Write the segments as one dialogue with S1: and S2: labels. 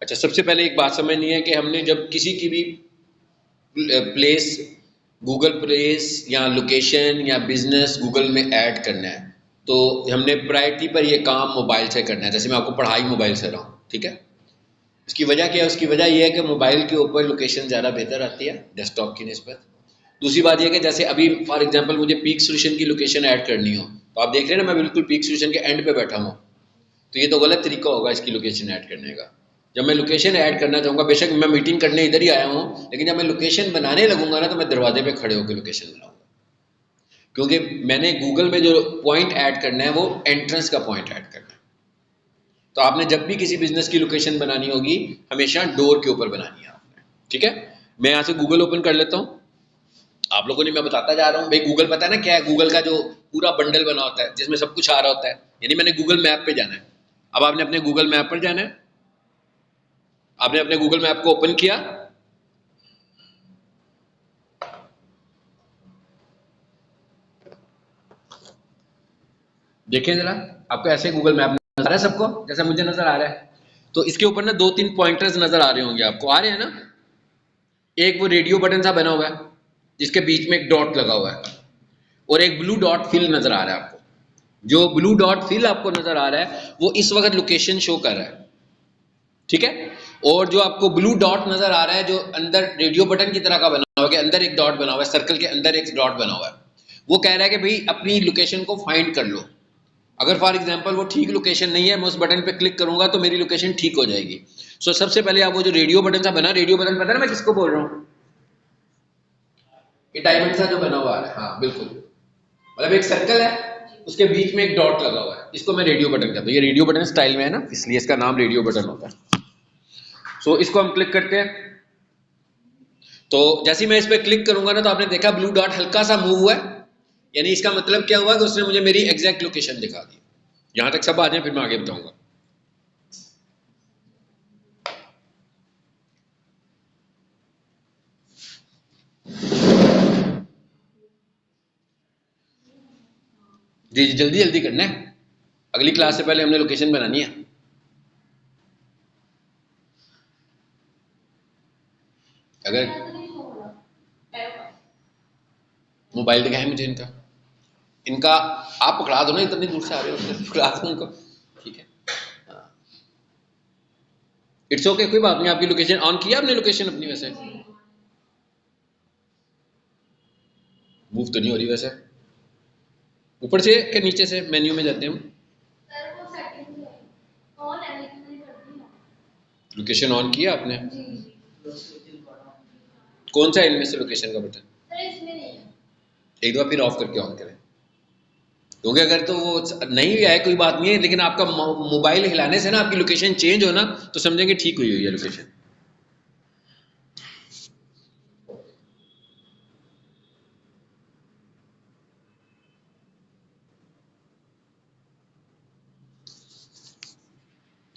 S1: अच्छा, सबसे पहले एक बात समझनी है कि हमने जब किसी की भी प्लेस, गूगल प्लेस या लोकेशन या बिजनेस गूगल में ऐड करना है तो हमने प्रायोरिटी पर ये काम मोबाइल से करना है। जैसे मैं आपको पढ़ाई मोबाइल से रहा हूँ, ठीक है। इसकी वजह क्या है? उसकी वजह यह है कि मोबाइल के ऊपर लोकेशन ज़्यादा बेहतर आती है डेस्कटॉप की निस्बत। दूसरी बात यह कि जैसे अभी फॉर एग्जांपल मुझे पीक सोल्यूशन की लोकेशन ऐड करनी हो तो आप देख रहे हैं ना, मैं बिल्कुल पीक सोल्यूशन के एंड पे बैठा हूँ, तो ये तो गलत तरीका होगा इसकी लोकेशन ऐड करने का। जब मैं लोकेशन ऐड करना चाहूँगा, बेशक मैं मीटिंग करने इधर ही आया हूँ, लेकिन जब मैं लोकेशन बनाने लगूंगा ना तो मैं दरवाजे पे खड़े होकर लोकेशन बनाऊंगा, क्योंकि मैंने गूगल में जो पॉइंट ऐड करना है वो एंट्रेंस का पॉइंट ऐड करना है। तो आपने जब भी किसी बिजनेस की लोकेशन बनानी होगी हमेशा डोर के ऊपर बनानी है आपने, ठीक है। मैं यहाँ से गूगल ओपन कर लेता हूँ, आप लोगों ने, मैं बताता जा रहा हूँ भाई। गूगल पता है ना क्या है? गूगल का जो पूरा बंडल बना होता है जिसमें सब कुछ आ रहा होता है, यानी मैंने गूगल मैप पे जाना है। अब आपने अपने गूगल मैप पर जाना है, आपने अपने गूगल मैप को ओपन किया, देखें जरा, आपको ऐसे गूगल मैप नजर आ रहा है सबको जैसा मुझे नजर आ रहा है? तो इसके ऊपर ना 2-3 पॉइंटर्स नजर आ रहे होंगे आपको, आ रहे हैं ना? एक वो रेडियो बटन सा बना हुआ है जिसके बीच में एक डॉट लगा हुआ है, और एक ब्लू डॉट फिल नजर आ रहा है आपको। जो ब्लू डॉट फिल आपको नजर आ रहा है वो इस वक्त लोकेशन शो कर रहा है, ठीक है। और जो आपको ब्लू डॉट नजर आ रहा है जो अंदर रेडियो बटन की तरह का बना हुआ है, अंदर एक डॉट बना हुआ है, सर्कल के अंदर एक डॉट बना हुआ है, वो कह रहा है कि भाई अपनी लोकेशन को फाइंड कर लो। अगर फॉर एग्जांपल वो ठीक लोकेशन नहीं है, मैं उस बटन पे क्लिक करूंगा तो मेरी लोकेशन ठीक हो जाएगी। सो सबसे पहले आप वो जो रेडियो बटन सा बना, रेडियो बटन पता है ना मैं किसको बोल रहा हूँ? ये डायमंड सा जो बना हुआ है, हाँ बिल्कुल, मतलब एक सर्कल है उसके बीच में एक डॉट लगा हुआ है, इसको मैं रेडियो बटन कहता हूँ। ये रेडियो बटन स्टाइल में है ना, इसलिए इसका नाम रेडियो बटन होता है। सो इसको हम क्लिक करते हैं, तो जैसे ही मैं इस पर क्लिक करूंगा ना तो आपने देखा ब्लू डॉट हल्का सा मूव हुआ है, यानी इसका मतलब क्या हुआ कि उसने मुझे मेरी एग्जैक्ट लोकेशन दिखा दी। यहां तक सब आ जाए फिर मैं आगे बताऊंगा। जी जी, जल्दी जल्दी करना है, अगली क्लास से पहले हमने लोकेशन बनानी है। अगर मोबाइल दिखाए मुझे इनका, इनका आप पकड़ा दो ना, इतनी दूर से आ रहे हो, पकड़ा दो इनको, ठीक है। इट्स ओके, कोई बात नहीं। आपकी लोकेशन ऑन किया आपने? लोकेशन अपनी वैसे मूव तो नहीं हो रही वैसे, ऊपर से के नीचे से मेन्यू में जाते हैं हम। लोकेशन ऑन किया आपने? कौन सा इनमें से लोकेशन का बटन? एक दो फिर ऑफ करके ऑन करें, क्योंकि अगर तो वो नहीं भी आए कोई बात नहीं है, लेकिन आपका मोबाइल हिलाने से ना आपकी लोकेशन चेंज हो ना तो समझेंगे ठीक हुई हुई है लोकेशन।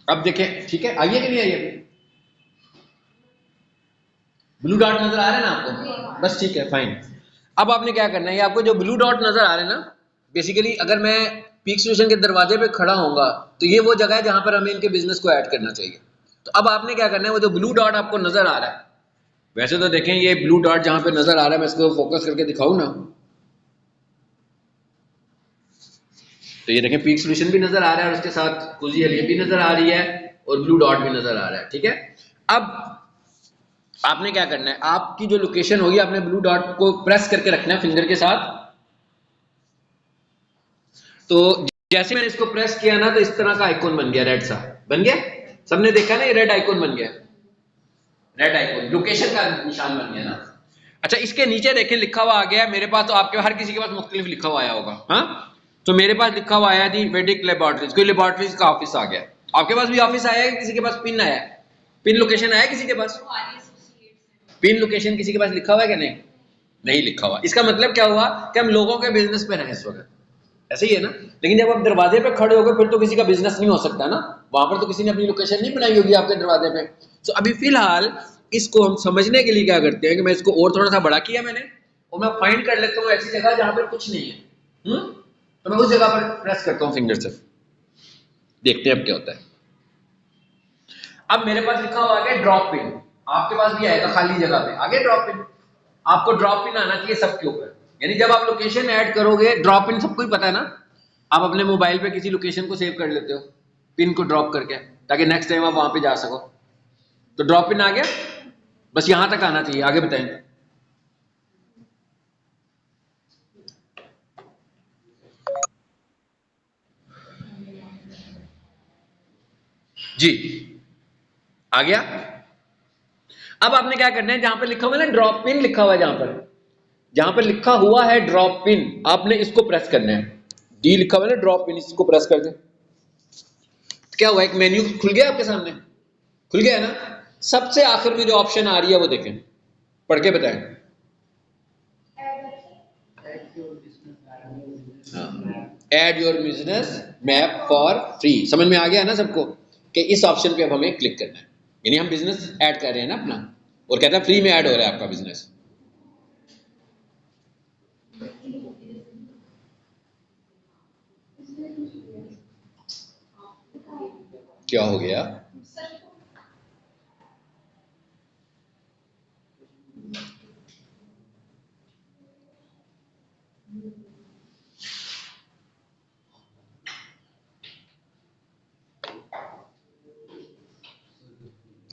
S1: अब देखें, ठीक है, आइए कि नहीं आइए? ब्लू डॉट नजर आ रहा है ना आपको? बस ठीक है, फाइन। अब आपने क्या करना है, आपको जो ब्लू डॉट नजर आ रहे हैं ना, बेसिकली अगर मैं पीक सोल्यूशन के दरवाजे पे खड़ा होऊंगा तो ये वो जगह है जहां पर हमें इनके बिजनेस को ऐड करना चाहिए। तो अब आपने क्या करना है, वो जो ब्लू डॉट आपको नजर आ रहा है, वैसे तो देखें ये ब्लू डॉट जहां पे नजर आ रहा है, मैं इसको फोकस करके दिखाऊं ना, तो ये देखें पीक सोल्यूशन भी नजर आ रहा है और उसके साथ कुजी हलीम भी नजर आ रही है और ब्लू डॉट भी नजर आ रहा है, ठीक है। अब आपने क्या करना है, आपकी जो लोकेशन होगी आपने ब्लू डॉट को प्रेस करके रखना है फिंगर के साथ। तो जैसे मैंने इसको प्रेस किया ना तो इस तरह का आइकॉन बन गया, रेड सा बन गया। सबने देखा ना, ये रेड आइकॉन बन गया, रेड आइकॉन लोकेशन का निशान बन गया ना। अच्छा, इसके नीचे देखें लिखा हुआ आ गया मेरे पास, तो आपके हर किसी के पास मुख्तलिफ लिखा हुआ आया होगा, हाँ। तो मेरे पास लिखा हुआ आया जी वेडिक लेबोरेटरीज, कोई लेबोरेटरीज का ऑफिस आ गया। आपके पास भी ऑफिस आया है? किसी के पास पिन आया? पिन लोकेशन आया किसी के पास? पिन लोकेशन किसी के पास लिखा हुआ है कि नहीं? नहीं लिखा हुआ। इसका मतलब क्या हुआ कि हम लोगों के बिजनेस पे हैं इस वक्त, ऐसे ही है ना। लेकिन जब आप दरवाजे पे खड़े होगे फिर तो किसी का बिजनेस नहीं हो सकता ना, वहां पर तो किसी ने अपनी लोकेशन नहीं बनाई होगी आपके दरवाजे पे। तो अभी फिलहाल इसको हम समझने के लिए क्या करते हैं कि मैं इसको और थोड़ा सा बड़ा किया मैंने, और मैं फाइंड कर लेता हूँ ऐसी जगह जहां पर कुछ नहीं है, तो मैं उस जगह पर प्रेस करता हूँ फिंगर से, देखते हैं अब क्या होता है। अब मेरे पास लिखा हुआ आ गया ड्रॉप पिन, आपके पास भी आएगा खाली जगह पे, आगे ड्रॉप पिन। आपको ड्रॉप पिन आना चाहिए सबके ऊपर, यानी जब आप लोकेशन ऐड करोगे, ड्रॉप पिन सबको ही पता है ना, आप अपने मोबाइल पे किसी लोकेशन को सेव कर लेते हो पिन को ड्रॉप करके, ताकि नेक्स्ट टाइम आप वहां पे जा सको। तो ड्रॉप पिन आ गया, बस यहां तक आना चाहिए, आगे बताएंगे। जी आ गया। अब आपने क्या करना है, जहां पर लिखा हुआ है ना ड्रॉप पिन लिखा हुआ है, जहां पर लिखा हुआ है ड्रॉप पिन, आपने इसको प्रेस करना है। डी लिखा हुआ है ना ड्रॉप पिन, इसको प्रेस कर दे। क्या हुआ, एक मेन्यू खुल गया आपके सामने, खुल गया है ना। सबसे आखिर में जो ऑप्शन आ रही है वो देखें, पढ़ के बताएं। Add your business map for free, समझ में आ गया है ना सबको, कि इस ऑप्शन पे अब हमें क्लिक करना है, यानी हम बिजनेस ऐड कर रहे हैं ना अपना, और कहता है फ्री में ऐड हो रहा है आपका बिजनेस। क्या हो गया,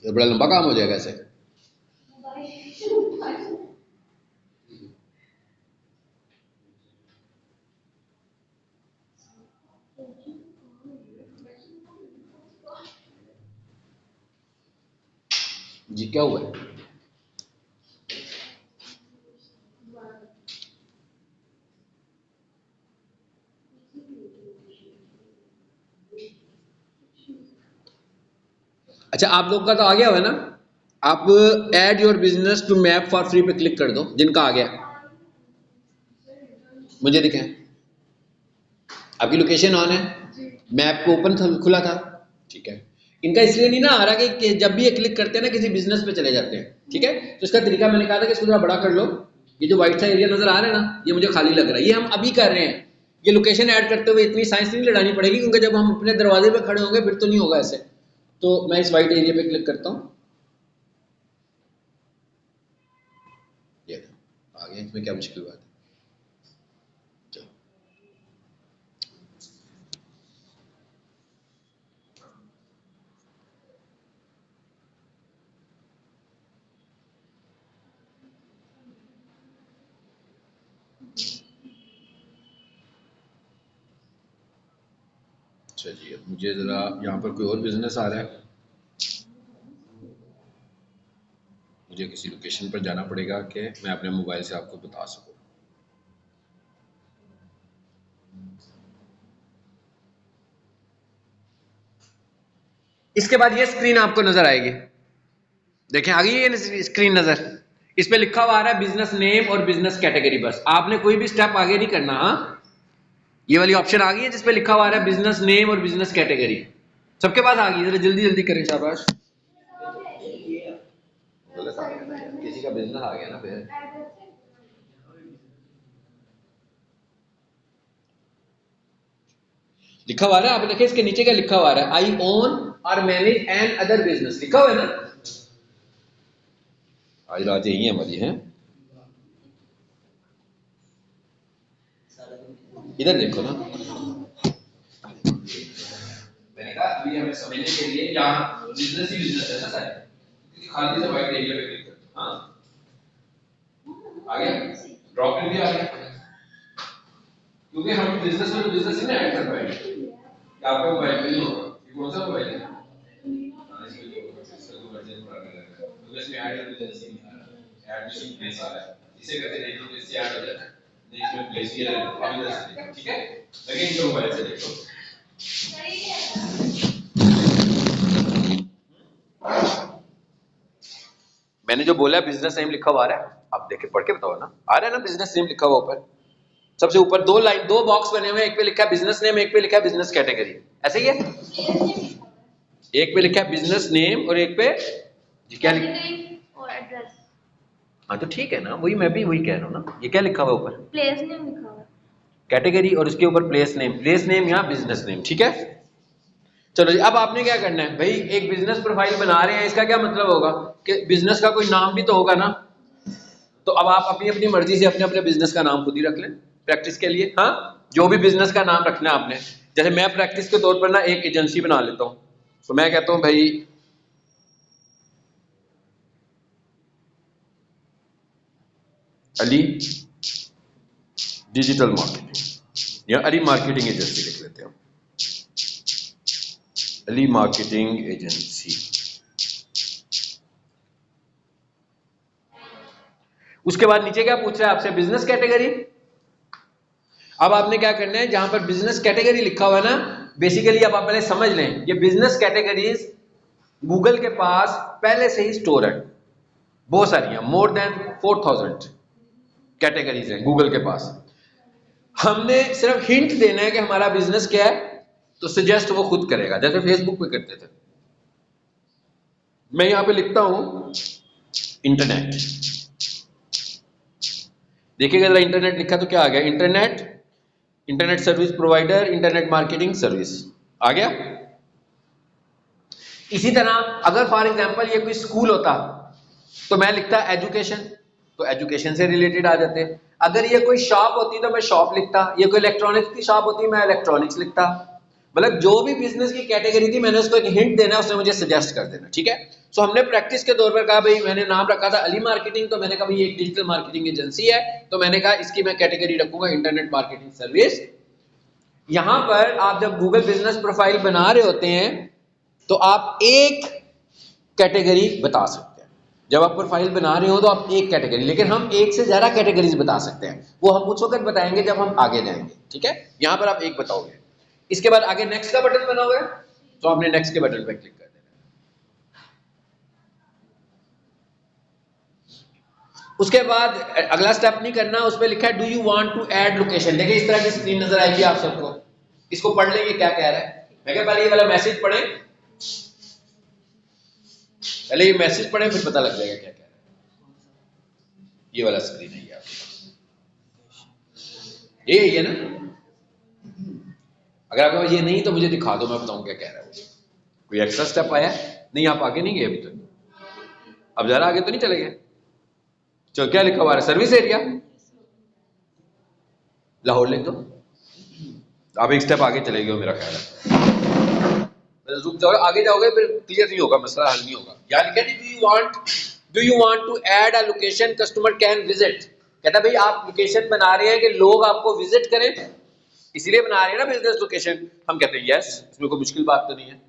S1: ये बड़ा लंबा काम हो जाएगा ऐसे। जी क्या हुआ है, अच्छा आप लोग का तो आ गया हुआ है ना, आप add your business to map for free पे क्लिक कर दो, जिनका आ गया मुझे दिखाएं। आपकी लोकेशन ऑन है, मैप को ओपन खुला था, ठीक है। इनका इसलिए नहीं ना आ रहा कि जब भी ये क्लिक करते हैं ना किसी बिजनेस पे चले जाते हैं, ठीक है। तो इसका तरीका मैंने कहा था कि इसको थोड़ा बड़ा कर लो, ये जो व्हाइट सा एरिया नजर आ रहा है ना, ये मुझे खाली लग रहा है, ये हम अभी कर रहे हैं। ये लोकेशन ऐड करते हुए इतनी साइंस नहीं लड़ानी पड़ेगी, क्योंकि जब हम अपने दरवाजे पे खड़े होंगे फिर तो नहीं होगा ऐसे। तो मैं इस व्हाइट एरिया पे क्लिक करता हूँ, ये आ गया, इसमें क्या मुश्किल बात है। चलो अच्छा जी, अब मुझे जरा यहाँ पर कोई और बिजनेस आ रहा है, मुझे किसी लोकेशन पर जाना पड़ेगा कि मैं अपने मोबाइल से आपको बता सकूं। इसके बाद ये स्क्रीन आपको नजर आएगी, देखें आ गई ये स्क्रीन नजर, इस पे लिखा हुआ आ रहा है बिजनेस नेम और बिजनेस कैटेगरी। बस आपने कोई भी स्टेप आगे नहीं करना। हाँ, ये वाली ऑप्शन आ गई है जिसपे लिखा हुआ आ रहा है बिजनेस नेम और बिजनेस कैटेगरी, सबके पास आ गई, जरा जल्दी जल्दी करें, शाबाश। गलत आ गया ना यार, किसी का बिजनेस आ गया ना फिर। लिखा हुआ है, आप देखिए इसके नीचे क्या लिखा हुआ है, आई ओन और मैनेज एंड अदर बिजनेस, लिखा हुआ है ना। आज रात यही है हमारी है, इधर देखो ना, मैंने कहा अभी हमें समझने के लिए यहाँ बिजनेस ही बिजनेस है ना सारे, खाली से व्हाइट एरिया पे क्लिक करते। हाँ आ गया, ड्रॉप इन भी आ गया, क्योंकि हम बिजनेस में बिजनेस ही ना ऐड कर पाएंगे, कि आपका मोबाइल पे नहीं होगा। ये कौन सा मोबाइल है, इसका तो वर्जन पुराना लग रहा है, तो इसमें ऐड कर बिजनेस ही नहीं आ रहा, ऐड मिसिंग प्लेस आ रहा है, इसे करके देखो तो इससे ऐड हो जाता है, नहीं इसमें प्लेस ही है, अब इधर से देखो, ठीक है, लगे इनका मोबाइल से देखो। मैंने जो बोला बिजनेस नेम लिखा हुआ आ रहा है, आप देख के पढ़ के बताओ ना, आ रहा है ना बिजनेस नेम लिखा हुआ ऊपर, सबसे ऊपर दो लाइन, दो बॉक्स बने हुए हैं, एक पे लिखा है बिजनेस नेम, एक पे लिखा है बिजनेस कैटेगरी, ऐसे ही है। एक पे लिखा है बिजनेस नेम और एक पे जी क्या लिखा और एड्रेस। हाँ तो ठीक है ना, वही मैं भी वही कह रहा हूँ ना, ये क्या लिखा हुआ ऊपर, प्लेस नेम लिखा हुआ, कैटेगरी और उसके ऊपर प्लेस नेम, प्लेस नेम या बिजनेस नेम, ठीक है। चलो जी, अब आपने क्या करना है भाई, एक बिजनेस प्रोफाइल बना रहे हैं, इसका क्या मतलब होगा कि बिजनेस का कोई नाम भी तो होगा ना। तो अब आप अपनी अपनी मर्जी से अपने अपने बिजनेस का नाम खुद ही रख लें प्रैक्टिस के लिए। हाँ, जो भी बिजनेस का नाम रखना है आपने, जैसे मैं प्रैक्टिस के तौर पर ना एक एजेंसी बना लेता हूँ, तो मैं कहता हूँ भाई अली डिजिटल मार्केटिंग या अली मार्केटिंग एजेंसी लिख लेते हैं, अली मार्केटिंग एजेंसी। उसके बाद नीचे क्या पूछ रहा है आपसे, बिजनेस कैटेगरी। अब आपने क्या करना है, जहां पर बिजनेस कैटेगरी लिखा हुआ है ना, बेसिकली अब आप पहले समझ लें, ये बिजनेस कैटेगरीज गूगल के पास पहले से ही स्टोर है, बहुत सारी हैं, मोर देन 4000 कैटेगरीज हैं गूगल के पास। हमने सिर्फ हिंट देना है कि हमारा बिजनेस क्या है, तो सजेस्ट वो खुद करेगा, जैसे फेसबुक पे करते थे। मैं यहां पे लिखता हूं इंटरनेट, देखिएगा जरा इंटरनेट लिखा तो क्या आ गया, internet, internet service provider, internet marketing service आ गया। इसी तरह अगर फॉर एग्जांपल ये कोई स्कूल होता तो मैं लिखता एजुकेशन, तो एजुकेशन से रिलेटेड आ जाते। अगर ये कोई शॉप होती तो मैं शॉप लिखता, ये कोई इलेक्ट्रॉनिक्स की शॉप होती मैं इलेक्ट्रॉनिक्स लिखता। मतलब जो भी बिजनेस की कैटेगरी थी, मैंने उसको एक हिंट देना, उसने मुझे सजेस्ट कर देना, ठीक है। सो हमने प्रैक्टिस के तौर पर कहा भाई, मैंने नाम रखा था अली मार्केटिंग, तो मैंने कहा भाई एक डिजिटल मार्केटिंग एजेंसी है, तो मैंने कहा इसकी मैं कैटेगरी रखूंगा इंटरनेट मार्केटिंग सर्विस। यहां पर आप जब गूगल बिजनेस प्रोफाइल बना रहे होते हैं तो आप एक कैटेगरी बता सकते हैं, जब आप प्रोफाइल बना रहे हो तो आप एक कैटेगरी, लेकिन हम एक से ज्यादा कैटेगरीज बता सकते हैं, वो हम उस वक्त बताएंगे जब हम आगे जाएंगे, ठीक है। यहां पर आप एक बताओगे, इसके बाद आगे नेक्स्ट का बटन बना हुआ है, तो आपने नेक्स्ट के बटन पर क्लिक कर देना। उसके बाद अगला स्टेप नहीं करना, उस पर लिखा है do you want to add location. देखिए इस तरह की स्क्रीन नजर आएगी आप सबको, इसको पढ़ लेंगे क्या कह रहा है। मैं क्या पहले ये वाला मैसेज पढ़े, पहले ये मैसेज पढ़े, फिर पता लग जाएगा क्या कह रहा है। ये वाला स्क्रीन है ये आपके, ये ना, अगर आपके पास ये नहीं तो मुझे दिखा दो, मैं बताऊं क्या कह रहा है। कोई एक्स्ट्रा स्टेप आया नहीं, आप आगे नहीं गए अभी तक, अब जरा आगे तो नहीं चले गए। चलो क्या लिखा हुआ है, सर्विस एरिया, लाहौर लिख दो, आप एक स्टेप आगे चले गए मेरा ख्याल है। रुक जाओगे, आगे जाओगे फिर क्लियर नहीं होगा, मसला हल नहीं होगा। यार लिखा do you want to add a location customer can visit. कहता भाई आप लोकेशन बना रहे हैं कि लोग आपको विजिट करें, इसीलिए बना रहे हैं ना बिजनेस लोकेशन। हम कहते हैं यस, इसमें कोई मुश्किल बात तो नहीं है।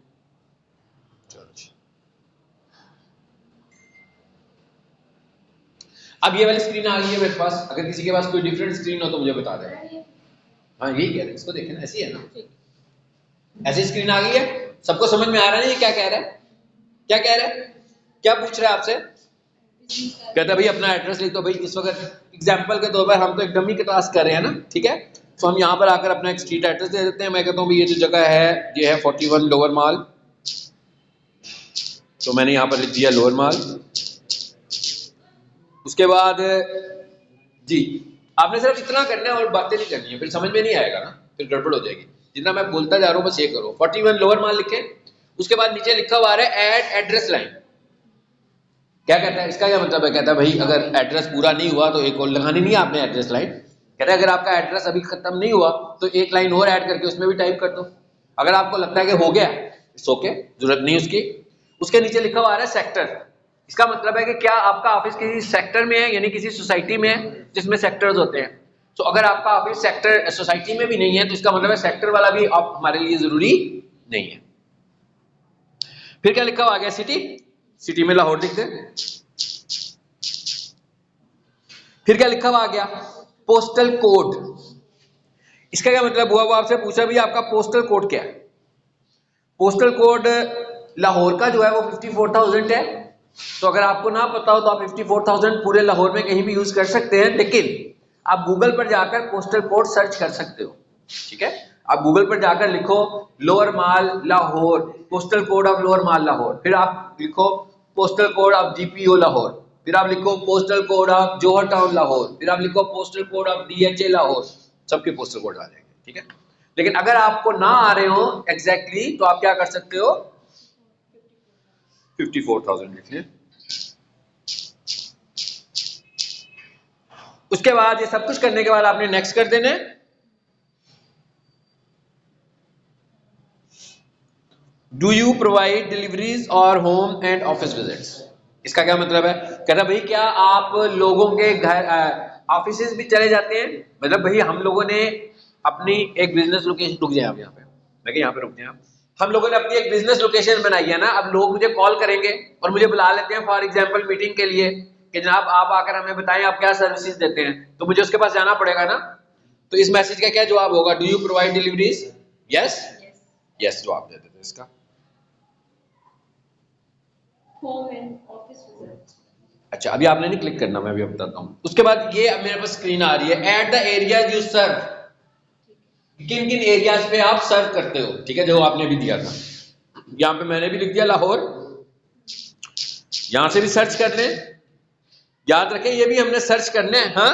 S1: अब ये वाली स्क्रीन आ गई है मेरे पास, अगर किसी के पास कोई डिफरेंट स्क्रीन हो तो मुझे बता दें। हाँ यही कह रहे हैं, इसको देखें ना, ऐसी है ना, ऐसी स्क्रीन आ गई है, सबको समझ में आ रहा है ये क्या कह रहा है, क्या कह रहा है, क्या पूछ रहा है आपसे। कहता है भाई अपना एड्रेस लिख दो। भाई इस वक्त एग्जांपल के तौर पर हम तो एक डमी के टास्क कर रहे हैं ना, ठीक है। तो हम यहाँ पर आकर अपना एक स्ट्रीट एड्रेस दे देते हैं। मैं कहता हूँ भाई ये जो जगह है ये है 41 लोअर माल, तो मैंने यहाँ पर लिख दिया लोअर माल। उसके बाद जी आपने सिर्फ इतना करना है और बातें नहीं करनी है, फिर समझ में नहीं आएगा ना, फिर गड़बड़ हो जाएगी। जितना मैं बोलता जा रहा हूँ बस ये करो। 41 लोअर माल लिखे, उसके बाद नीचे लिखा हुआ है ऐड एड्रेस लाइन। क्या कहता है, इसका क्या मतलब है, कहता है भाई अगर एड्रेस पूरा नहीं हुआ तो एक और लगानी नहीं है आपने एड्रेस लाइन। कहता है अगर आपका एड्रेस अभी खत्म नहीं हुआ तो एक लाइन और ऐड करके उसमें भी टाइप कर दो। अगर आपको लगता है कि हो गया, इट्स ओके, जरूरत नहीं उसकी। उसके नीचे लिखा हुआ है सेक्टर, इसका मतलब है कि क्या आपका ऑफिस किसी सेक्टर में है, यानी किसी सोसाइटी में है जिसमें सेक्टर्स होते हैं। तो अगर आपका ऑफिस सेक्टर सोसाइटी में भी नहीं है तो इसका मतलब है सेक्टर वाला भी आप हमारे लिए जरूरी नहीं है। फिर क्या लिखा हुआ आ गया, सिटी, सिटी में लाहौर लिख दे। फिर क्या लिखा हुआ आ गया, पोस्टल कोड। इसका क्या मतलब हुआ, वो आपसे पूछा भी आपका पोस्टल कोड क्या है। पोस्टल कोड लाहौर का जो है वो 54,000 है। तो अगर आपको ना पता हो तो आप 54,000 पूरे लाहौर में कहीं भी यूज कर सकते हैं, लेकिन आप गूगल पर जाकर पोस्टल कोड सर्च कर सकते हो, ठीक है। आप गूगल पर जाकर लिखो Lower Mall Lahore, postal code of Lower Mall Lahore, फिर आप लिखो postal code of GPO Lahore, फिर आप लिखो postal code of Johar Town Lahore, फिर आप लिखो postal code of DHA Lahore, सबके पोस्टल कोड आ जाएंगे, ठीक है। लेकिन अगर आपको ना आ रहे हो एग्जैक्टली तो आप क्या कर सकते हो, 54,000 लिख लें। उसके बाद ये सब कुछ करने के बाद आपने नेक्स्ट कर देना है। डू यू प्रोवाइड डिलीवरीज और होम एंड ऑफिस विजिट्स। इसका क्या मतलब है, कहता भाई क्या आप लोगों के घर ऑफिस भी चले जाते हैं, मतलब भाई हम लोगों ने अपनी एक बिजनेस लोकेशन, रुक जाए आप यहाँ पे, देखिए यहाँ पे रुक जाए आप, हम लोगों ने अपनी एक बिजनेस लोकेशन बनाई है ना, अब लोग मुझे कॉल करेंगे और मुझे बुला लेते हैं फॉर एग्जांपल मीटिंग के लिए कि जनाब आप आकर हमें बताएं आप क्या सर्विसेज देते हैं, तो मुझे उसके पास जाना पड़ेगा ना। तो इस मैसेज का क्या जवाब होगा, do you provide deliveries, yes yes जवाब दे देते इसका। अच्छा अभी आपने नहीं क्लिक करना, मैं अभी बताता हूं। उसके बाद ये अब मेरे पास स्क्रीन आ रही है, at the areas you serve, किन किन एरियाज पे आप सर्व करते हो, ठीक है, जो आपने भी दिया था। यहां पे मैंने भी लिख दिया लाहौर, यहां से भी सर्च कर लें, याद रखें ये भी हमने सर्च करना है, हाँ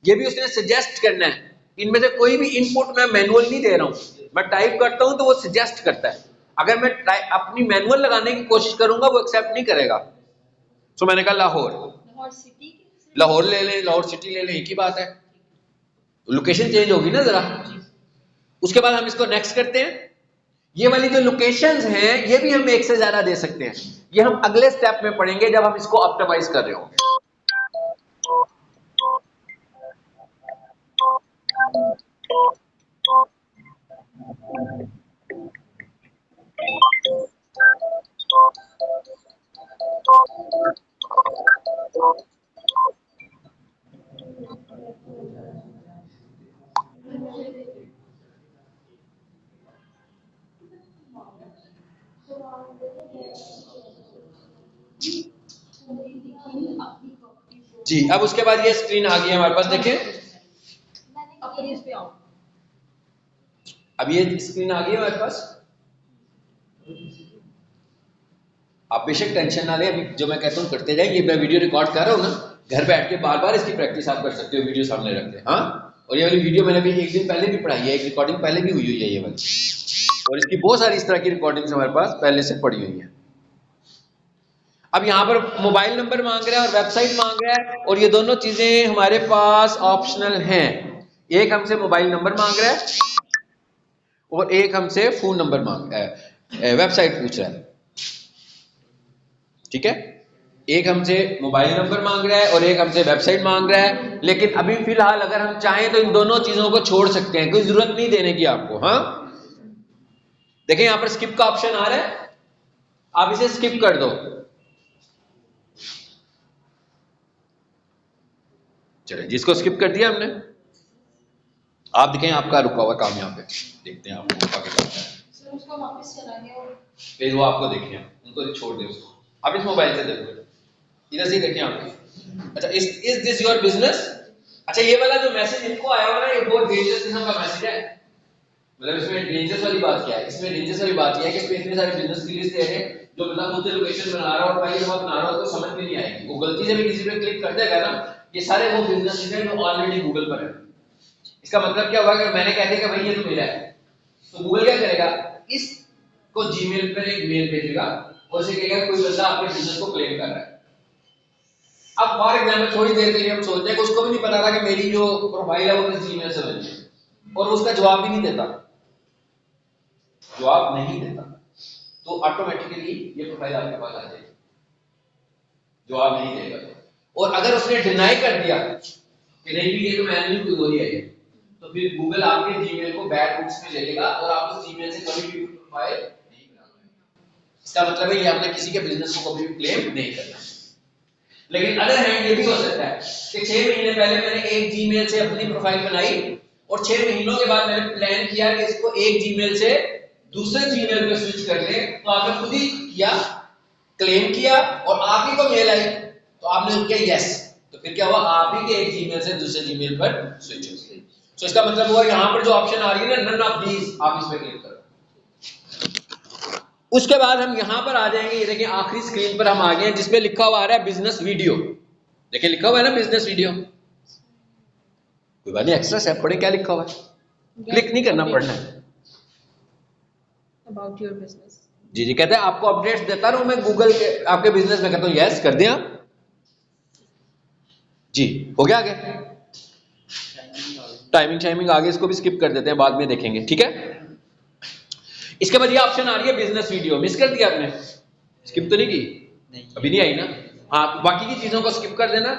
S1: ये भी उसने सजेस्ट करना है। इनमें से कोई भी इनपुट मैं मैनुअल नहीं दे रहा हूं, मैं टाइप करता हूं तो वो सजेस्ट करता है। अगर मैं अपनी मैनुअल लगाने की कोशिश करूंगा वो एक्सेप्ट नहीं करेगा। तो मैंने कहा लाहौर, लाहौर ले लें, लाहौर सिटी ले लें, एक ही बात है, लोकेशन चेंज होगी ना जरा। उसके बाद हम इसको नेक्स्ट करते हैं। ये वाली जो लोकेशंस हैं ये भी हम एक से ज्यादा दे सकते हैं, ये हम अगले स्टेप में पढ़ेंगे जब हम इसको ऑप्टिमाइज कर रहे होंगे। जी अब उसके बाद ये स्क्रीन आ गई है हमारे पास, देखें अब ये स्क्रीन आ गई है हमारे पास। आप बेशक टेंशन ना लें, अभी जो मैं कहता हूँ करते जाएं, ये मैं वीडियो रिकॉर्ड कर रहा हूँ ना, घर बैठ के बार बार इसकी प्रैक्टिस आप कर सकते हो वीडियो सामने रख के, हाँ। और ये वाली वीडियो मैंने भी एक दिन पहले भी पढ़ाई है, एक रिकॉर्डिंग पहले भी हुई है ये वाली, और इसकी बहुत सारी इस तरह की रिकॉर्डिंग्स हमारे पास पहले से पड़ी हुई है। अब यहाँ पर मोबाइल नंबर मांग रहा है और वेबसाइट मांग रहा है, और ये दोनों चीजें हमारे पास ऑप्शनल हैं। एक हमसे मोबाइल नंबर मांग रहा है और एक हमसे फोन नंबर मांग रहा है, वेबसाइट पूछ रहा है, ठीक है। एक हमसे मोबाइल नंबर मांग रहा है और एक हमसे वेबसाइट मांग रहा है, लेकिन अभी फिलहाल अगर हम चाहें तो इन दोनों चीजों को छोड़ सकते हैं, कोई जरूरत नहीं देने की आपको, हाँ। देखें यहां पर स्किप का ऑप्शन आ रहा है, आप इसे स्किप कर दो। चलिए जिसको स्किप कर दिया हमने, आप दिखें आपका रुका हुआ काम यहाँ पे, देखते हैं आपको आगे करता है, उसको वापस चलाएंगे और फिर वो आपको देखें, उनको छोड़ दें उसको, आप इस मोबाइल से देखो, इधर से देखें आप। अच्छा इज दिस योर बिजनेस। अच्छा ये वाला जो मैसेज इनको आया हुआ ना, ये बहुत डेंजरस किस्म का मैसेज है, मतलब इसमें डेंजरस वाली बात क्या है, इसमें डेंजरस वाली बात यह है कि इसमें इतने सारे बिजनेस की लिस्ट है जो बंदा खुद से लोकेशन बना रहा है और भाई जब आप बना रहा हो तो समझ में नहीं आएगी, वो गलती से भी किसी पे क्लिक कर देगा ना, ये सारे वो बिजनेस हैं जो ऑलरेडी गूगल पर है। इसका मतलब क्या होगा, अगर मैंने कह दिया कि भाई ये तो मेरा है, तो गूगल क्या करेगा, इसको जीमेल पर एक मेल भेजेगा और उसे कहेगा कोई बंदा आपके बिजनेस को क्लेम कर रहा है। अब फॉर एग्जांपल थोड़ी देर के लिए हम सोचते हैं कि उसको भी नहीं पता था कि मेरी जो प्रोफाइल है वो किस जीमेल से बनी है, और उसका जवाब भी नहीं देता, जवाब नहीं देता, तो ऑटोमेटिकली ये प्रोफाइल आपके पास आ जाएगी, जवाब नहीं देगा। और अगर उसने डिनाई कर दिया कि नहीं भी ये तो मैंने नहीं, कोई वही है, तो फिर गूगल आपके जीमेल को बैड बुक्स में चलेगा और आप उस जीमेल से कभी भी प्रोफाइल नहीं बना पाएंगे। इसका मतलब है ये आपने किसी के बिजनेस को कभी भी क्लेम नहीं करना। लेकिन अदर हैंड ये भी हो सकता है कि 6 महीने पहले मैंने एक जीमेल से अपनी प्रोफाइल बनाई और 6 महीनों के बाद मैंने प्लान किया कि इसको एक जीमेल से दूसरे जीमेल पे स्विच कर ले, तो आपने खुद ही किया, क्लेम किया और आप ही को मेल आई, तो आपने किया यस, तो फिर क्या हुआ, आप ही के एक जीमेल से दूसरे जीमेल पर स्विच हो गए। तो इसका मतलब हुआ यहाँ पर जो ऑप्शन आ रही है ना, नन ऑफ दीज, आप इसमें क्लिक करो। उसके बाद हम यहां पर आ जाएंगे, ये देखिए आखिरी स्क्रीन पर हम आ गए हैं जिसपे लिखा हुआ आ रहा है बिजनेस वीडियो, देखिए लिखा हुआ है ना बिजनेस वीडियो, कोई बात नहीं एक्स्ट्रा स्टेप पढ़े क्या लिखा हुआ है, क्लिक नहीं करना, पढ़ना है।
S2: About your business.
S1: जी जी, कहते हैं आपको अपडेट्स देता रहूं मैं गूगल के आपके बिजनेस में, कहता हूं यस कर दिया जी। हो गया आगे, टाइमिंग आगे इसको भी स्किप कर देते हैं, बाद में देखेंगे, ठीक है। इसके बाद ये ऑप्शन आ रही है बिजनेस वीडियो, मिस कर दिया आपने, स्किप तो नहीं की, अभी नहीं आई ना। हाँ, बाकी की चीजों को स्किप कर देना।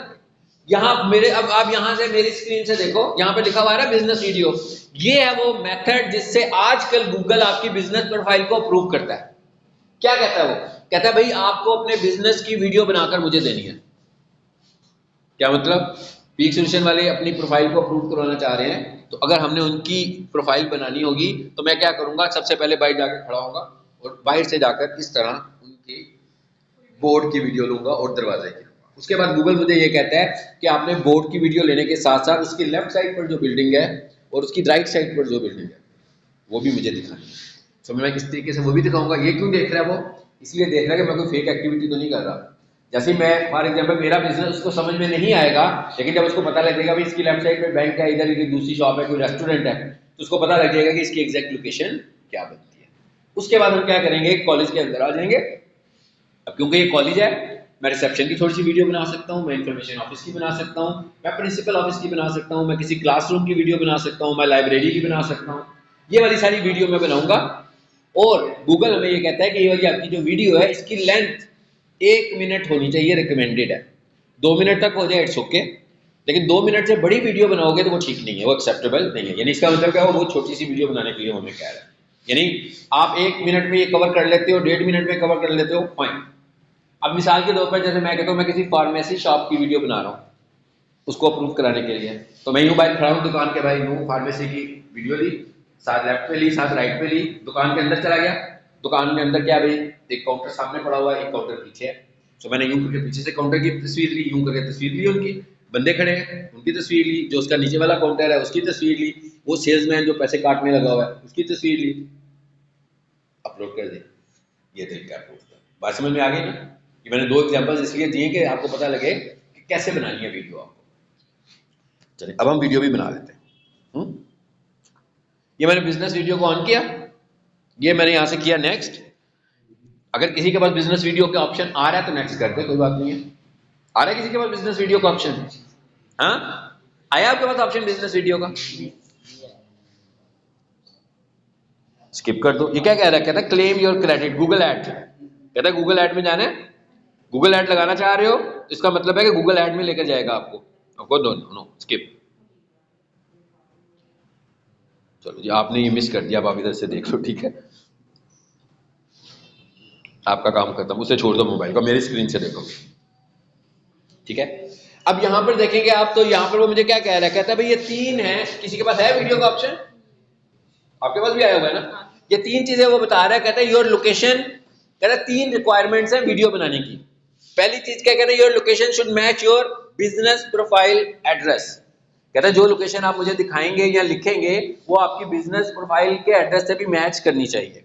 S1: यहाँ मेरे, अब आप यहाँ से मेरी स्क्रीन से देखो, यहाँ पे लिखा हुआ है बिजनेस वीडियो। ये है वो मेथड जिससे आजकल गूगल आपकी बिजनेस प्रोफाइल को अप्रूव करता है। क्या कहता है वो? कहता है भाई आपको अपने बिजनेस की वीडियो बनाकर मुझे देनी है। क्या मतलब? पीक सोल्यूशन वाले अपनी प्रोफाइल को अप्रूव करवाना चाह रहे हैं, तो अगर हमने उनकी प्रोफाइल बनानी होगी तो मैं क्या करूंगा, सबसे पहले बाहर जाकर खड़ा होगा और बाहर से जाकर इस तरह उनकी बोर्ड की वीडियो लूंगा और दरवाजे की। उसके बाद गूगल मुझे ये कहता है कि आपने बोर्ड की वीडियो लेने के साथ साथ उसकी लेफ्ट साइड पर जो बिल्डिंग है और उसकी राइट साइड पर जो बिल्डिंग है वो भी मुझे दिखानी है। तो मैं किस तरीके से वो भी दिखाऊंगा। ये क्यों देख रहा है वो? इसलिए देख रहा है कि मैं कोई फेक एक्टिविटी तो नहीं कर रहा। जैसे मैं फॉर एग्जांपल मेरा बिजनेस उसको समझ में नहीं आएगा, लेकिन जब उसको पता लगेगा भाई इसकी लेफ्ट साइड पे बैंक है, इधर इधर दूसरी शॉप है, कोई रेस्टोरेंट है, तो उसको पता लग जाएगा कि इसकी एग्जैक्ट लोकेशन क्या बनती है। उसके बाद हम क्या करेंगे, कॉलेज के अंदर आ जाएंगे। अब क्योंकि ये कॉलेज है, मैं रिसेप्शन की थोड़ी सी वीडियो बना सकता हूँ, मैं इन्फॉर्मेशन ऑफिस की बना सकता हूँ, मैं प्रिंसिपल ऑफिस की बना सकता हूँ, मैं किसी क्लासरूम की वीडियो बना सकता हूँ, मैं लाइब्रेरी की बना सकता हूँ। ये वाली सारी वीडियो मैं बनाऊंगा। और गूगल हमें ये कहता है कि ये वाली आपकी जो वीडियो है इसकी लेंथ 1 मिनट होनी चाहिए, रिकमेंडेड है। 2 मिनट तक हो जाए इट्स ओके, लेकिन 2 मिनट से बड़ी वीडियो बनाओगे तो वो ठीक नहीं है, वो एक्सेप्टेबल नहीं है। यानी इसका मतलब क्या है, वो बहुत छोटी सी वीडियो बनाने के लिए हमें कह रहा है। यानी आप 1 मिनट में ये कवर कर लेते हो, 1.5 मिनट में कवर कर लेते हो, फाइन। अब मिसाल के तौर पर जैसे मैं कहता हूँ मैं किसी फार्मेसी शॉप की वीडियो बना रहा हूँ उसको अप्रूव कराने के लिए, तो मैं यूं बाइक खड़ा हूँ दुकान के, भाई यूं फार्मेसी की वीडियो ली, साथ लेफ्ट पे ली, साथ राइट पे ली, दुकान के अंदर चला गया। दुकान के अंदर क्या भाई, एक काउंटर सामने पड़ा हुआ है, एक काउंटर पीछे है। तो मैंने यूं करके पीछे से काउंटर की तस्वीर ली, यूं करके तस्वीर ली, उनकी बंदे खड़े हैं उनकी तस्वीर ली, जो उसका नीचे वाला काउंटर है उसकी तस्वीर ली, वो सेल्समैन जो पैसे काटने लगा हुआ है उसकी तस्वीर ली, अपलोड कर दी। ये तरीका है अप्रोच का। बात समझ में आ गई ना? कि मैंने 2 एग्जांपल्स इसलिए दिए कि आपको पता लगे कि कैसे बनानी है वीडियो आपको। चलिए अब हम वीडियो भी बना लेते हैं। ये मैंने बिजनेस वीडियो को ऑन किया, ये मैंने यहां से किया नेक्स्ट। अगर किसी के पास बिजनेस वीडियो का ऑप्शन आ रहा है तो नेक्स्ट करते, कोई बात नहीं है। आ रहा है किसी के पास बिजनेस वीडियो का ऑप्शन? हाँ, आया आपके पास ऑप्शन बिजनेस वीडियो का? स्किप कर दो। ये क्या कह रहा है? कहता है claim your credit Google ad. कहता है गूगल एड में जाना है, गूगल एड लगाना चाह रहे हो, इसका मतलब है कि गूगल एड में लेकर जाएगा आपको नो नो स्किप। चलो जी, आपने ये मिस कर दिया, अब आप इधर से देख लो, ठीक है। आपका काम खत्म, उसे छोड़ दो मोबाइल को, मेरी स्क्रीन से देखो, ठीक है। अब यहां पर देखेंगे आप, तो यहां पर वो मुझे क्या कह रहा है, कहता है भाई ये 3 है, किसी के पास है वीडियो का ऑप्शन? आपके पास भी आया हुआ है ना? ये 3 चीजें वो बता रहा है, कहता है योर लोकेशन, कहता है 3 रिक्वायरमेंट्स हैं वीडियो बनाने की। पहली चीज क्या कहता है, your location should match your business profile address. कहता है जो लोकेशन आप मुझे दिखाएंगे या लिखेंगे वो आपकी बिजनेस प्रोफाइल के एड्रेस से भी मैच करनी चाहिए।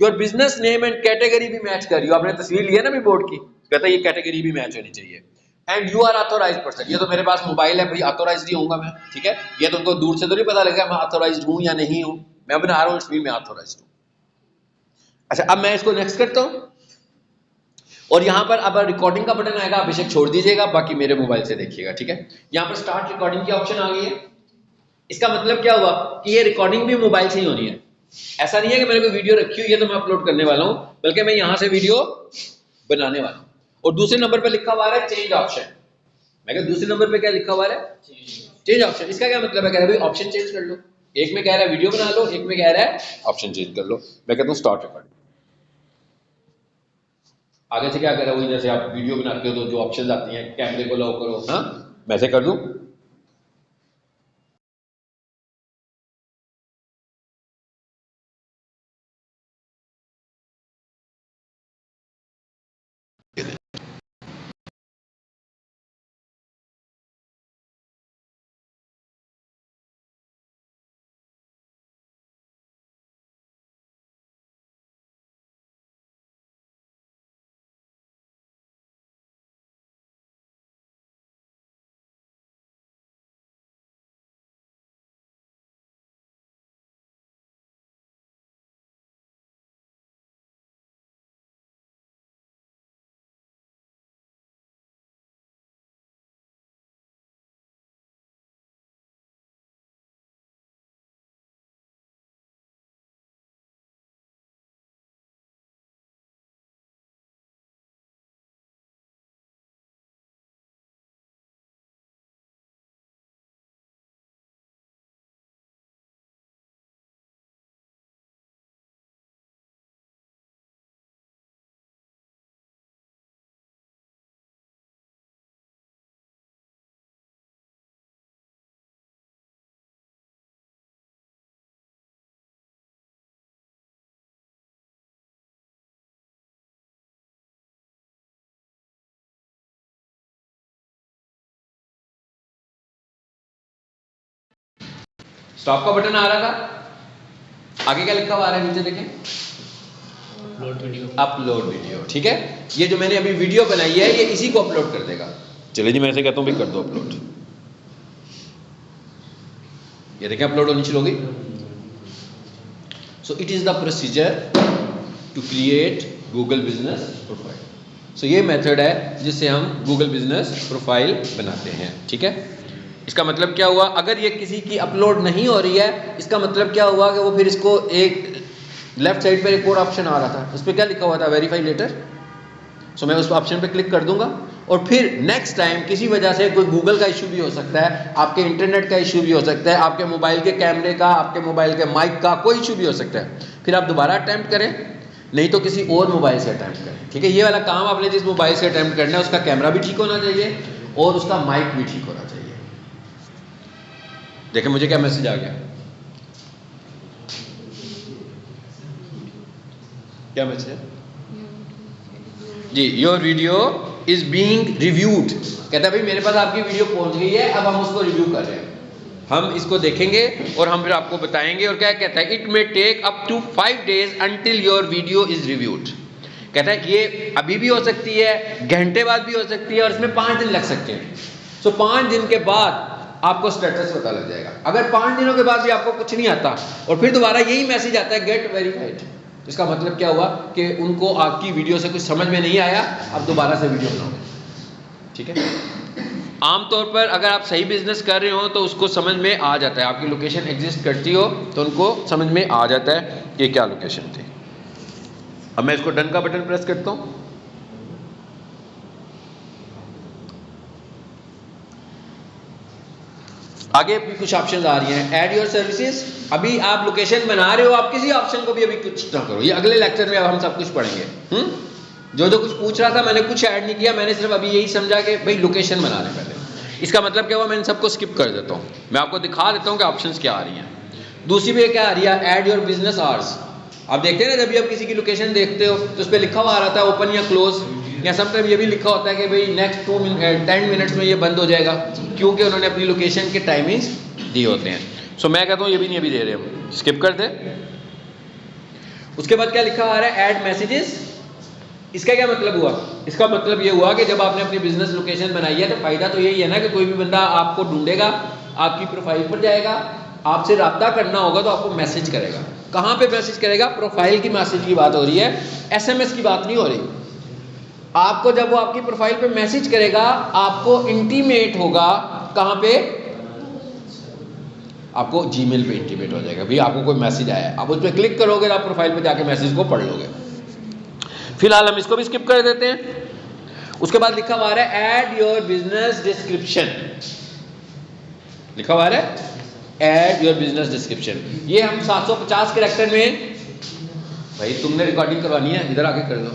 S1: Your business name and category भी मैच कर रही हो, आपने तस्वीर ली है ना अभी बोर्ड की, कहता है ये कैटेगरी भी मैच होनी चाहिए। And you are authorized person, ये तो मेरे पास मोबाइल है भाई, ऑथोराइज्ड ही होऊंगा मैं, ठीक है। ये तो उनको दूर से तो नहीं पता लगेगा मैं ऑथोराइज्ड हूं या नहीं हूं, मैं बना रहा हूं इसलिए मैं ऑथोराइज्ड हूं। अच्छा, अब मैं इसको नेक्स्ट करता हूं और यहां पर अब रिकॉर्डिंग का बटन आएगा, अभिषेक छोड़ दीजिएगा, बाकी मेरे मोबाइल से देखिएगा, ठीक है। यहां पर स्टार्ट रिकॉर्डिंग की ऑप्शन आ गई है। इसका मतलब क्या हुआ कि ये रिकॉर्डिंग भी मोबाइल से ही होनी है। ऐसा नहीं है कि मैंने कोई वीडियो रखी हुई है तो मैं अपलोड करने वाला हूं, बल्कि मैं यहां से वीडियो बनाने वाला हूं। और दूसरे नंबर पर लिखा हुआ है चेंज ऑप्शन। मैं कहा दूसरे नंबर पे क्या लिखा हुआ है? Change option. इसका क्या मतलब है? कह रहा है भाई ऑप्शन चेंज कर लो। एक में कह रहा है वीडियो बना लो, एक में कह रहा है ऑप्शन चेंज कर लो। मैं कहता हूं स्टार्ट रिकॉर्डिंग। आगे से क्या कर रहा है, वही जैसे आप वीडियो बनाते हो तो जो ऑप्शन आती हैं, कैमरे को लॉक करो, हाँ मैं से कर दूं। स्टॉप का बटन आ रहा था, आगे क्या लिखा हुआ आ रहा है नीचे देखें, अपलोड वीडियो। ठीक है, ये जो मैंने अभी वीडियो बनाई है ये इसी को अपलोड कर देगा। चलिए जी, मैं ऐसे कहता हूँ भाई कर दो अपलोड। ये देखें अपलोड होनी शुरू हो गई। So it is the procedure to create Google business profile. So ये मेथड है जिससे हम गूगल बिजनेस प्रोफाइल बनाते हैं। ठीक है, इसका मतलब क्या हुआ, अगर ये किसी की अपलोड नहीं हो रही है, इसका मतलब क्या हुआ कि वो फिर इसको एक लेफ्ट साइड पर एक और ऑप्शन आ रहा था, उस पर क्या लिखा हुआ था, वेरीफाई लेटर। सो मैं उस ऑप्शन पे क्लिक कर दूंगा और फिर नेक्स्ट टाइम किसी वजह से कोई गूगल का इशू भी हो सकता है, आपके इंटरनेट का इशू भी हो सकता है, आपके मोबाइल के कैमरे का, आपके मोबाइल के माइक का कोई इशू भी हो सकता है, फिर आप दोबारा अटैम्प्ट करें, नहीं तो किसी और मोबाइल से अटैम्प्ट करें। ठीक है, ये वाला काम आपने जिस मोबाइल से अटैम्प्ट करना है उसका कैमरा भी ठीक होना चाहिए और उसका माइक भी ठीक होना चाहिए। देखें मुझे क्या मैसेज आ गया, क्या मैसेज है जी, your video is being reviewed. कहता है भाई मेरे पास आपकी वीडियो पहुंच गई है, अब हम उसको रिव्यू कर रहे हैं, हम इसको देखेंगे और हम फिर आपको बताएंगे। और क्या कहता है, it may take up to 5 days until your video is reviewed. कहता है ये अभी भी हो सकती है, घंटे बाद भी हो सकती है और इसमें 5 दिन लग सकते हैं। सो 5 दिन के बाद आपको स्टेटस पता लग जाएगा। अगर 5 दिनों के बाद भी आपको कुछ नहीं आता और फिर दोबारा यही मैसेज आता है गेट वेरीफाइड, इसका मतलब क्या हुआ कि उनको आपकी वीडियो से कुछ समझ में नहीं आया, अब दोबारा से वीडियो बनाओ। ठीक है, आमतौर पर अगर आप सही बिजनेस कर रहे हो तो उसको समझ में आ जाता है, आपकी लोकेशन एग्जिस्ट करती हो तो उनको समझ में आ जाता है कि क्या लोकेशन थी। अब मैं इसको डन का बटन प्रेस करता हूं, आगे भी कुछ ऑप्शंस आ रही हैं, ऐड योर सर्विसेज। अभी आप लोकेशन बना रहे हो, आप किसी ऑप्शन को भी अभी कुछ ना करो, ये अगले लेक्चर में अब हम सब कुछ पढ़ेंगे। जो जो कुछ पूछ रहा था मैंने कुछ ऐड नहीं किया, मैंने सिर्फ अभी यही समझा कि भाई लोकेशन बना रहे पहले। इसका मतलब क्या हुआ, मैं इन सबको स्किप कर देता हूँ, मैं आपको दिखा देता हूँ कि ऑप्शंस क्या आ रही हैं। दूसरी पे क्या आ रही है, ऐड योर बिजनेस आवर्स। आप देखते हैं ना, जब भी आप किसी की लोकेशन देखते हो तो उस पर लिखा हुआ आ रहा था ओपन या क्लोज, या समटाइम ये भी लिखा होता है कि भाई नेक्स्ट 10 मिनट्स में ये बंद हो जाएगा, क्योंकि उन्होंने अपनी लोकेशन के टाइमिंग्स दिए होते हैं। सो मैं कहता हूँ ये भी नहीं अभी दे रहे, हम स्किप कर दे। उसके बाद क्या लिखा आ रहा है, ऐड मैसेजेस। इसका क्या मतलब हुआ, इसका मतलब ये हुआ कि जब आपने अपनी बिजनेस लोकेशन बनाई है तो फायदा तो यही है ना कि कोई भी बंदा आपको ढूंढेगा, आपकी प्रोफाइल पर जाएगा, आपसे रब्ता करना होगा तो आपको मैसेज करेगा। कहाँ पे मैसेज करेगा, प्रोफाइल की मैसेज की बात हो रही है, SMS की बात नहीं हो रही। आपको जब वो आपकी प्रोफाइल पे मैसेज करेगा, आपको इंटीमेट होगा, कहाँ पे, आपको जीमेल पे इंटीमेट हो जाएगा, भाई आपको कोई मैसेज आया है, आप उस पर क्लिक करोगे, आप प्रोफाइल पे जाके मैसेज को पढ़ लोगे। फिलहाल हम इसको भी स्किप कर देते हैं। उसके बाद लिखा हुआ है ऐड योर बिजनेस डिस्क्रिप्शन, लिखा हुआ है ऐड योर बिजनेस डिस्क्रिप्शन। ये हम 750 कैरेक्टर में, भाई तुमने रिकॉर्डिंग करवानी है इधर आके कर लो,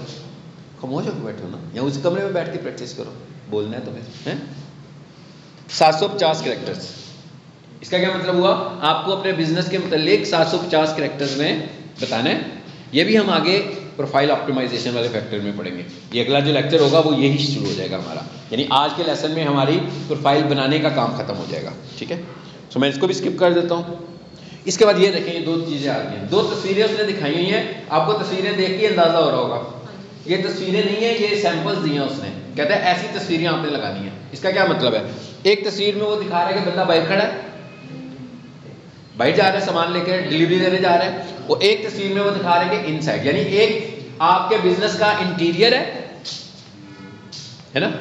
S1: खामोश होकर बैठो ना, या उस कमरे में बैठ के प्रैक्टिस करो, बोलना है तुम्हें, हैं? 750 कैरेक्टर्स। इसका क्या मतलब हुआ, आपको अपने बिजनेस के मुतालिक 750 कैरेक्टर्स में बताना है। ये भी हम आगे प्रोफाइल ऑप्टिमाइजेशन वाले फैक्टर में पढ़ेंगे। ये अगला जो लेक्चर होगा वो यही शुरू हो जाएगा हमारा, यानी आज के लेसन में हमारी प्रोफाइल बनाने का काम खत्म हो जाएगा। ठीक है, सो मैं इसको भी स्किप कर देता हूँ। इसके बाद ये देखें, ये 2 चीज़ें आ गई हैं, 2 तस्वीरें उसने दिखाई हुई हैं, आपको तस्वीरें देख के अंदाजा हो रहा होगा ये तस्वीरें नहीं है, ये सैंपल्स दिए हैं उसने। कहता है ऐसी तस्वीरें आपने लगानी है। इसका क्या मतलब है, एक तस्वीर में वो दिखा रहा है कि बंदा बाइक खड़ा है, बाइक जा रहा है, सामान लेकर डिलीवरी देने जा रहा है। वो एक तस्वीर में वो दिखा रहे हैं कि इनसाइड, यानी एक आपके बिजनेस का इंटीरियर है ना,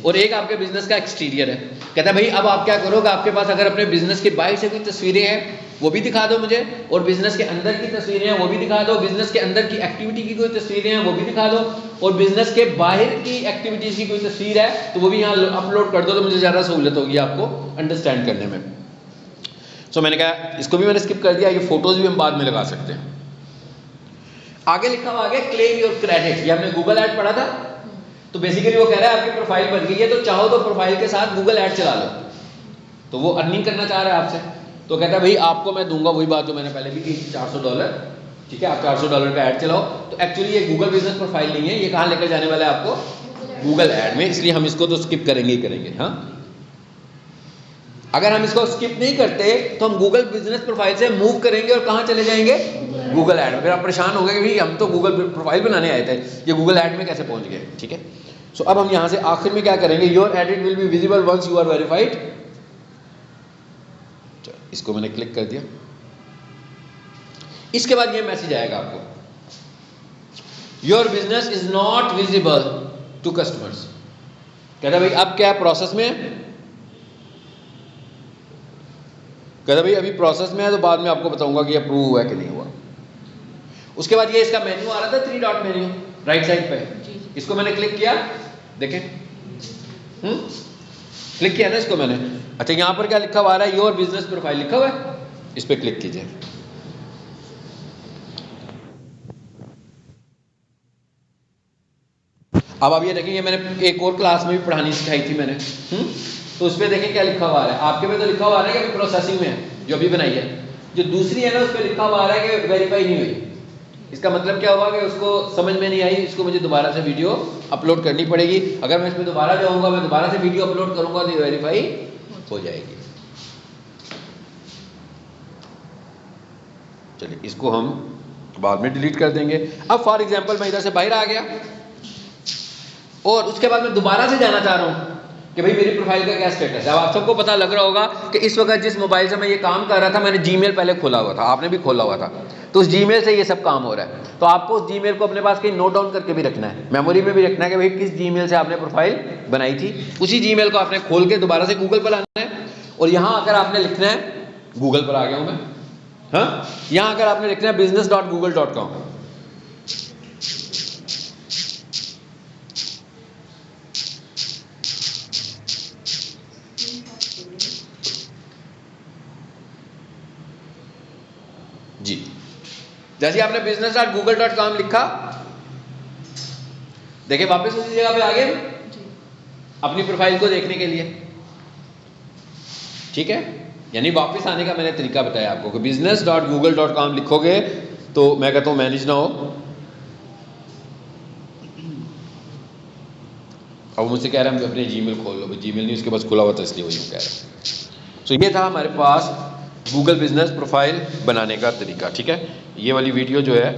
S1: और एक आपके बिजनेस का एक्सटीरियर है। कहता है भाई अब आप क्या करोगे, आपके पास अगर अपने बिजनेस के बाहर से कोई तस्वीरें हैं वो भी दिखा दो मुझे, और बिजनेस के अंदर की तस्वीरें हैं वो भी दिखा दो, बिजनेस के अंदर की एक्टिविटी की कोई तस्वीरें हैं वो भी दिखा दो, और बिजनेस के बाहर की एक्टिविटीज की कोई तस्वीर है तो वो भी यहाँ अपलोड कर दो, तो मुझे ज़्यादा सहूलत होगी आपको अंडरस्टैंड करने में। सो मैंने कहा इसको भी मैंने स्किप कर दिया, ये फोटोज भी हम बाद में लगा सकते हैं। आगे लिखा हुआ आगे क्लेम योर क्रेडिट, ये हमने गूगल ऐड पढ़ा था, तो बेसिकली वो कह रहा है आपकी प्रोफाइल बन गई है तो चाहो तो प्रोफाइल के साथ गूगल ऐड चला लो, तो वो अर्निंग करना चाह रहा है आपसे। तो कहता है भाई आपको मैं दूंगा वही बात जो मैंने पहले भी की, $400। ठीक है, आप $400 का ऐड चलाओ। तो एक्चुअली ये गूगल बिजनेस प्रोफाइल नहीं है, ये कहाँ लेकर जाने वाला है आपको, गूगल ऐड में, इसलिए हम इसको तो स्किप करेंगे ही करेंगे। हाँ अगर हम इसको स्किप नहीं करते तो हम गूगल बिजनेस प्रोफाइल से मूव करेंगे और कहाँ चले जाएंगे, गूगल ऐड में। फिर आप परेशान हो गए कि भाई हम तो गूगल प्रोफाइल बनाने आए थे, ये गूगल ऐड में कैसे पहुंच गए। ठीक है, सो अब हम यहाँ से आखिर में क्या करेंगे, your edit will be visible once you are verified. इसको मैंने क्लिक कर दिया। इसके बाद ये मैसेज आएगा आपको, your business is not visible to customers. कहता भाई अब क्या प्रोसेस में है, कहता भाई अभी प्रोसेस में है, तो बाद में आपको बताऊंगा कि अप्रूव हुआ कि नहीं हुआ। उसके बाद ये इसका मेन्यू आ रहा था, 3 डॉट मेन्यू राइट साइड पे, इसको मैंने क्लिक किया, देखें क्लिक किया ना इसको मैंने। अच्छा यहां पर क्या लिखा हुआ आ रहा है, योर बिजनेस प्रोफाइल लिखा हुआ है, इस पे क्लिक कीजिए। अब आप ये देखेंगे, मैंने एक और क्लास में भी पढ़ानी सिखाई थी मैंने, तो उस पर देखें क्या लिखा हुआ आ रहा है। आपके में तो लिखा हुआ आ रहा है कि अभी प्रोसेसिंग में है, जो अभी बनाई है। जो दूसरी है ना उस पर लिखा हुआ आ रहा है कि वेरीफाई नहीं हुई। इसका मतलब क्या हुआ कि उसको समझ में नहीं आई, इसको मुझे दोबारा से वीडियो अपलोड करनी पड़ेगी। अगर मैं इसमें दोबारा जाऊंगा, मैं दोबारा से वीडियो अपलोड करूंगा तो वेरीफाई हो जाएगी। चलिए इसको हम बाद में डिलीट कर देंगे। अब फॉर एग्जांपल मैं इधर से बाहर आ गया और उसके बाद मैं दोबारा से जाना चाह रहा हूं कि भाई मेरी प्रोफाइल का क्या स्टेटस है। अब आप सबको पता लग रहा होगा कि इस वक्त जिस मोबाइल से मैं ये काम कर रहा था, मैंने जीमेल पहले खोला हुआ था, आपने भी खोला हुआ था, तो उस जीमेल से ये सब काम हो रहा है। तो आपको उस जीमेल को अपने पास कहीं नोट डाउन करके भी रखना है, मेमोरी में भी रखना है कि भाई किस जीमेल से आपने प्रोफाइल बनाई थी। उसी जीमेल को आपने खोल के दोबारा से गूगल पर लाना है और यहां अगर आपने लिखना है, गूगल पर आ गया हूं मैं, हाँ, यहां अगर आपने लिखना है business.google.com, जी जैसे आपने business.google.com लिखा, देखिए वापस उसी जगह पे आ गए अपनी प्रोफाइल को देखने के लिए। ठीक है, यानी वापस आने का मैंने तरीका बताया आपको कि business.google.com लिखोगे तो मैं कहता हूं मैनेज ना हो। अब मुझसे कह रहा है अपने जीमेल खोल लो, जीमेल नहीं उसके पास खुला हुआ था इसलिए वही कह रहा है। तो ये था हमारे पास गूगल बिजनेस प्रोफाइल बनाने का तरीका। ठीक है, ये वाली वीडियो जो है